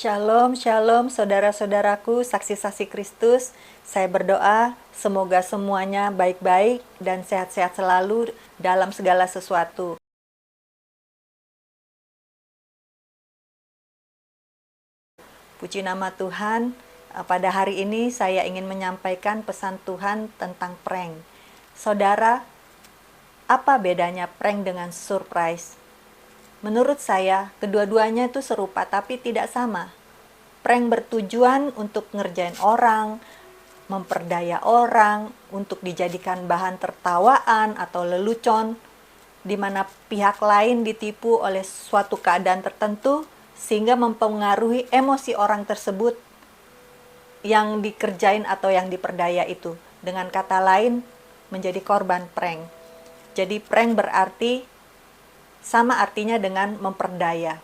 Shalom, shalom saudara-saudaraku, saksi-saksi Kristus. Saya berdoa semoga semuanya baik-baik dan sehat-sehat selalu dalam segala sesuatu. Puji nama Tuhan, pada hari ini saya ingin menyampaikan pesan Tuhan tentang prank. Saudara, apa bedanya prank dengan surprise? Menurut saya, kedua-duanya itu serupa tapi tidak sama. Prank bertujuan untuk ngerjain orang, memperdaya orang, untuk dijadikan bahan tertawaan atau lelucon, di mana pihak lain ditipu oleh suatu keadaan tertentu, sehingga mempengaruhi emosi orang tersebut yang dikerjain atau yang diperdaya itu. Dengan kata lain, menjadi korban prank. Jadi prank berarti sama artinya dengan memperdaya.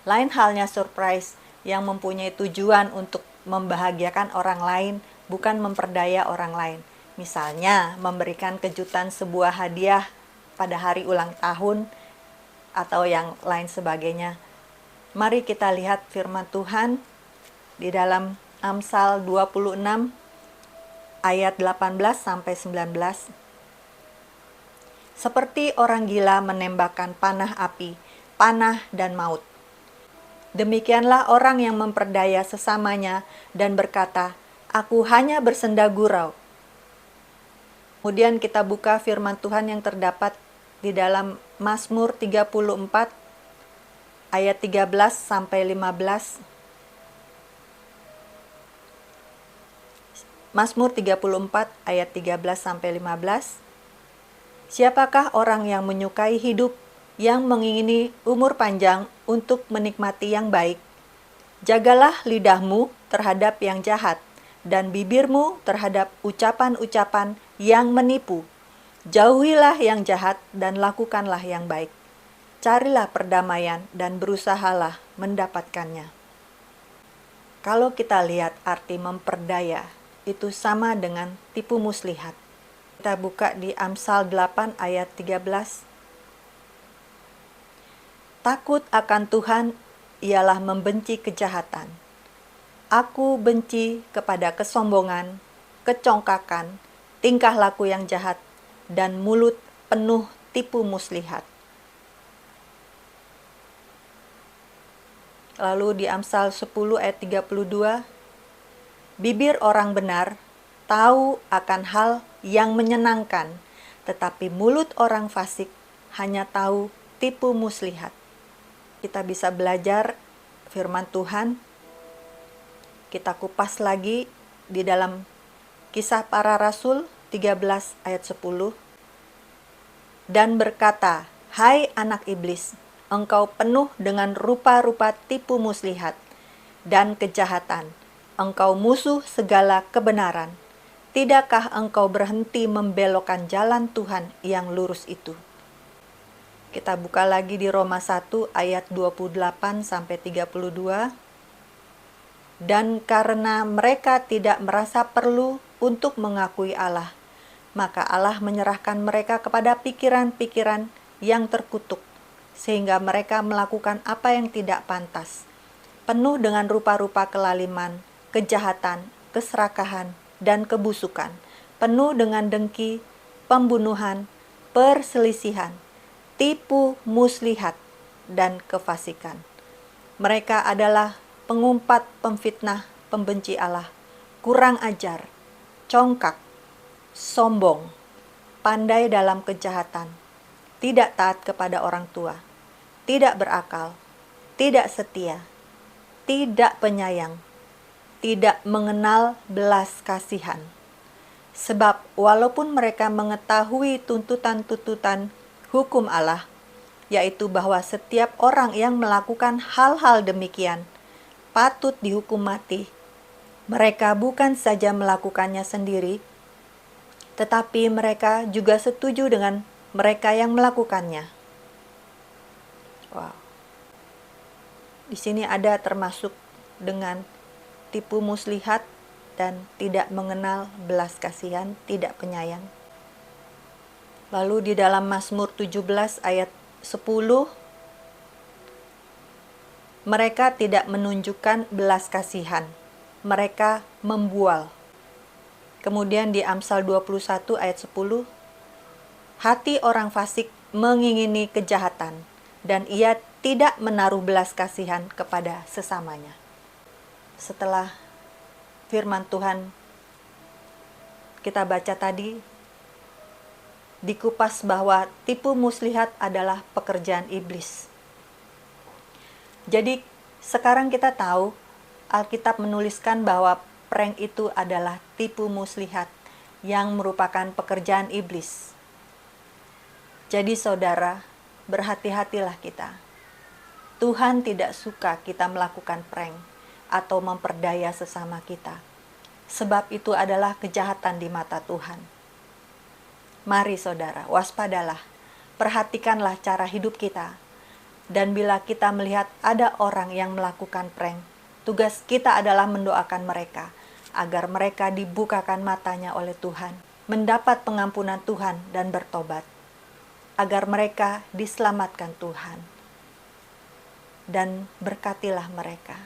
Lain halnya surprise yang mempunyai tujuan untuk membahagiakan orang lain, bukan memperdaya orang lain. Misalnya, memberikan kejutan sebuah hadiah pada hari ulang tahun atau yang lain sebagainya. Mari kita lihat firman Tuhan di dalam Amsal 26 ayat 18 sampai 19. Seperti orang gila menembakkan panah api, panah dan maut. Demikianlah orang yang memperdaya sesamanya dan berkata, "Aku hanya bersenda gurau." Kemudian kita buka firman Tuhan yang terdapat di dalam Mazmur 34 ayat 13 sampai 15. Mazmur 34 ayat 13 sampai 15. Siapakah orang yang menyukai hidup, yang mengingini umur panjang untuk menikmati yang baik? Jagalah lidahmu terhadap yang jahat, dan bibirmu terhadap ucapan-ucapan yang menipu. Jauhilah yang jahat dan lakukanlah yang baik. Carilah perdamaian dan berusahalah mendapatkannya. Kalau kita lihat arti memperdaya, itu sama dengan tipu muslihat. Kita buka di Amsal 8 ayat 13. Takut akan Tuhan ialah membenci kejahatan. Aku benci kepada kesombongan, kecongkakan, tingkah laku yang jahat, dan mulut penuh tipu muslihat. Lalu di Amsal 10 ayat 32, bibir orang benar tahu akan hal yang menyenangkan, tetapi mulut orang fasik hanya tahu tipu muslihat. Kita bisa belajar firman Tuhan. Kita kupas lagi di dalam Kisah Para Rasul 13 ayat 10. Dan berkata, "Hai anak iblis, engkau penuh dengan rupa-rupa tipu muslihat dan kejahatan. Engkau musuh segala kebenaran. Tidakkah engkau berhenti membelokkan jalan Tuhan yang lurus itu?" Kita buka lagi di Roma 1 ayat 28 sampai 32. Dan karena mereka tidak merasa perlu untuk mengakui Allah, maka Allah menyerahkan mereka kepada pikiran-pikiran yang terkutuk, sehingga mereka melakukan apa yang tidak pantas, penuh dengan rupa-rupa kelaliman, kejahatan, keserakahan, dan kebusukan, penuh dengan dengki, pembunuhan, perselisihan, tipu muslihat, dan kefasikan. Mereka adalah pengumpat, pemfitnah, pembenci Allah, kurang ajar, congkak, sombong, pandai dalam kejahatan, tidak taat kepada orang tua, tidak berakal, tidak setia, tidak penyayang, tidak mengenal belas kasihan. Sebab walaupun mereka mengetahui tuntutan-tuntutan hukum Allah, yaitu bahwa setiap orang yang melakukan hal-hal demikian patut dihukum mati, mereka bukan saja melakukannya sendiri, tetapi mereka juga setuju dengan mereka yang melakukannya. Wow. Di sini ada termasuk dengan tipu muslihat dan tidak mengenal belas kasihan, tidak penyayang. Lalu di dalam Mazmur 17 ayat 10, Mereka tidak menunjukkan belas kasihan. Mereka membual. Kemudian di Amsal 21 ayat 10, hati orang fasik mengingini kejahatan, dan ia tidak menaruh belas kasihan kepada sesamanya. Setelah firman Tuhan kita baca tadi, dikupas bahwa tipu muslihat adalah pekerjaan iblis. Jadi sekarang kita tahu Alkitab menuliskan bahwa prank itu adalah tipu muslihat yang merupakan pekerjaan iblis. Jadi saudara, berhati-hatilah kita. Tuhan tidak suka kita melakukan prank atau memperdaya sesama kita. Sebab itu adalah kejahatan di mata Tuhan. Mari saudara, waspadalah, perhatikanlah cara hidup kita. Dan bila kita melihat ada orang yang melakukan prank, tugas kita adalah mendoakan mereka, agar mereka dibukakan matanya oleh Tuhan, mendapat pengampunan Tuhan dan bertobat, agar mereka diselamatkan Tuhan. Dan berkatilah mereka.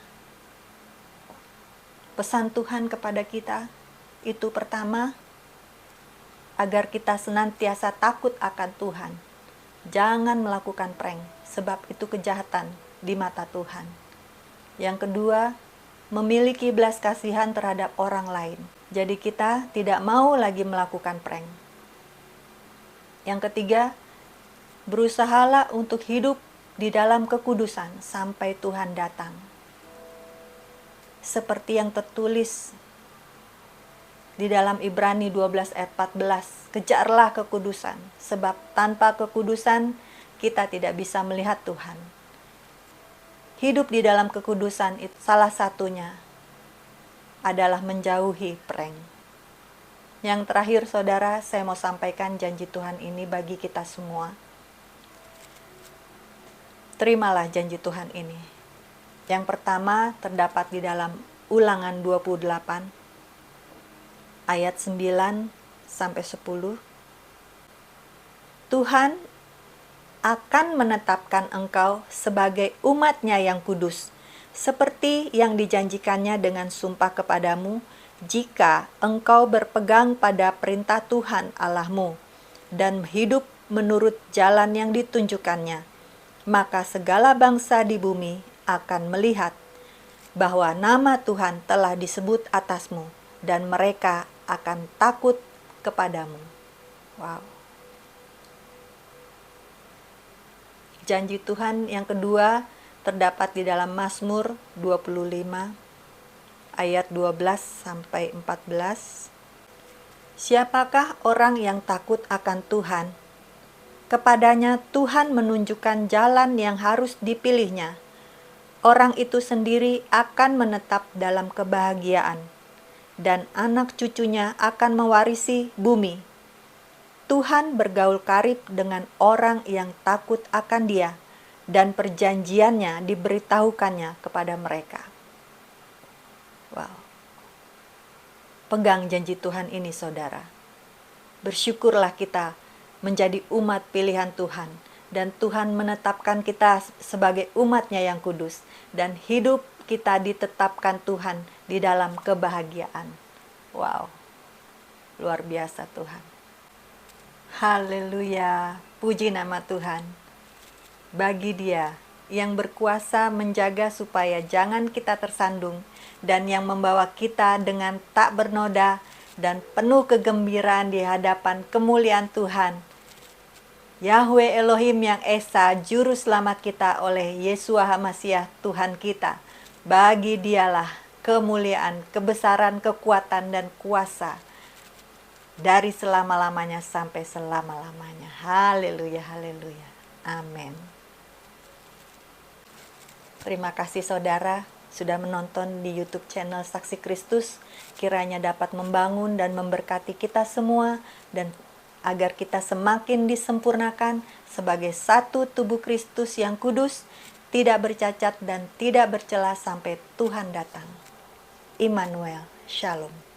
Pesan Tuhan kepada kita itu pertama, agar kita senantiasa takut akan Tuhan. Jangan melakukan prank, sebab itu kejahatan di mata Tuhan. Yang kedua, memiliki belas kasihan terhadap orang lain. Jadi kita tidak mau lagi melakukan prank. Yang ketiga, berusahalah untuk hidup di dalam kekudusan sampai Tuhan datang. Seperti yang tertulis di dalam Ibrani 12 ayat 14, kejarlah kekudusan, sebab tanpa kekudusan kita tidak bisa melihat Tuhan. Hidup di dalam kekudusan itu salah satunya adalah menjauhi prank. Yang terakhir saudara, saya mau sampaikan janji Tuhan ini bagi kita semua. Terimalah janji Tuhan ini. Yang pertama terdapat di dalam Ulangan 28 ayat 9 sampai 10. Tuhan akan menetapkan engkau sebagai umat-Nya yang kudus, seperti yang dijanjikannya dengan sumpah kepadamu, jika engkau berpegang pada perintah Tuhan Allahmu dan hidup menurut jalan yang ditunjukkannya. Maka segala bangsa di bumi akan melihat bahwa nama Tuhan telah disebut atasmu, dan mereka akan takut kepadamu. Wow. Janji Tuhan yang kedua terdapat di dalam Mazmur 25 ayat 12 sampai 14. Siapakah orang yang takut akan Tuhan? Kepadanya Tuhan menunjukkan jalan yang harus dipilihnya. Orang itu sendiri akan menetap dalam kebahagiaan, dan anak cucunya akan mewarisi bumi. Tuhan bergaul karib dengan orang yang takut akan Dia, dan perjanjiannya diberitahukannya kepada mereka. Wow. Pegang janji Tuhan ini saudara. Bersyukurlah kita menjadi umat pilihan Tuhan, dan Tuhan menetapkan kita sebagai umat-Nya yang kudus, dan hidup kita ditetapkan Tuhan di dalam kebahagiaan. Wow, luar biasa Tuhan. Haleluya, puji nama Tuhan. Bagi Dia yang berkuasa menjaga supaya jangan kita tersandung, dan yang membawa kita dengan tak bernoda dan penuh kegembiraan di hadapan kemuliaan Tuhan. Yahweh Elohim yang Esa, Juru Selamat kita oleh Yeshua HaMasyiah Tuhan kita. Bagi Dialah kemuliaan, kebesaran, kekuatan, dan kuasa dari selama-lamanya sampai selama-lamanya. Haleluya, haleluya. Amin. Terima kasih saudara sudah menonton di YouTube channel Saksi Kristus. Kiranya dapat membangun dan memberkati kita semua, dan agar kita semakin disempurnakan sebagai satu tubuh Kristus yang kudus, tidak bercacat dan tidak bercela sampai Tuhan datang. Immanuel, Shalom.